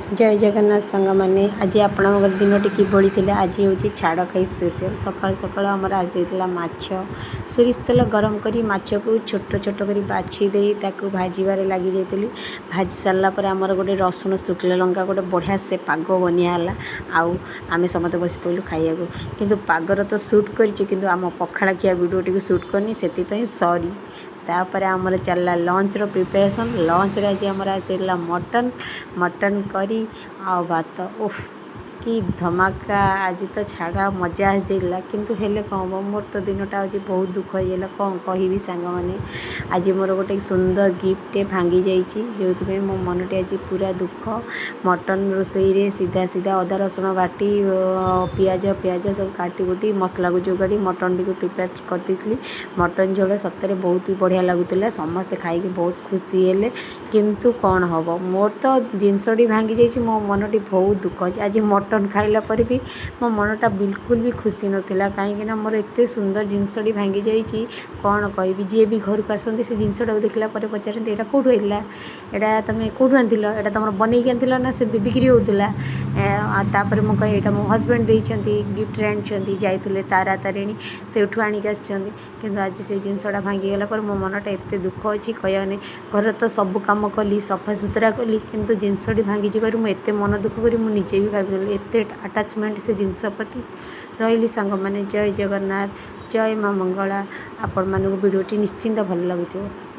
जय जगन्नाथ सांग मैंने आज आप दिन किभली थे आज हूँ छाड़ खाई स्पेशल सकाल सकाल आमर आज माछ सोरिष तेल गरम कर माछ को छोट छोट कर बाछी दे भाजबार लगी जाइली भाजी सारापर आमर गोटे रसुण शुक्ला लंका गोटे बढ़िया से पाग बनियाला आम समस्त बस पड़ू खाइबा किंतु पागर तो सुट कर आम पखाड़ाखिया भिडियो सुट करनी से सॉरी तापर आमर चलला लंच रो प्रिपरेशन लंच रे आज आमर चलला मटन मटन करी आ भात उफ कि धमाका आज तो छाड़ा मजा आसला किंतु हेले कौन मोर तो दिनटा आज बहुत दुख होगा कौन कहि सांग मैंने आज मोर गोटे सुंदर गिफ्टे भांगी जाइए मो मनटी आज पूरा दुख मटन रोसई सीधा सीधा अदा रसुण बाटी पियाज पियाज सब काटी कुटी मसला को जोगाड़ी मटन टी प्रिपेयर करदी मटन झोल सतरे बहुत ही बढ़िया लगुला समस्ते खाई बहुत खुशी हेले किंतु कौन हम मोर तो जिनसटी भांगी जाइए मो मनटी बहुत दुख अच्छे आज मटन खाइला पर भी मो मनटा बिल्कुल भी खुशी नथिला कहीं मोर एत सुंदर जिनसटी भांगी जाइए कौन कहि जी भी घर को आसती से जिनसटा देखला पचारते यहाँ कौटू होता है तुम कौटू आनिल यहाँ तुम बनईक आनिल ना से बिक्री होता तापर मुझे यहाँ मो हजबैंड देती गिफ्ट आनी जाते तारा तारिणी से आणिक आसुँच आज से जिनसटा भांगीगला मो मनटा एत दुख अच्छी कहने घर तो सब कम कली सफा सुतरा कली किंतु जिनसटी भांगी जबार मुझे मन दुख करी मुझे भी भाभी एत अटाचमेंट से जिनस प्रति रही सांग मैंने जय जगन्नाथ जय माँ मंगला आपण मानक वीडियोटी निश्चिंत भल लगुव।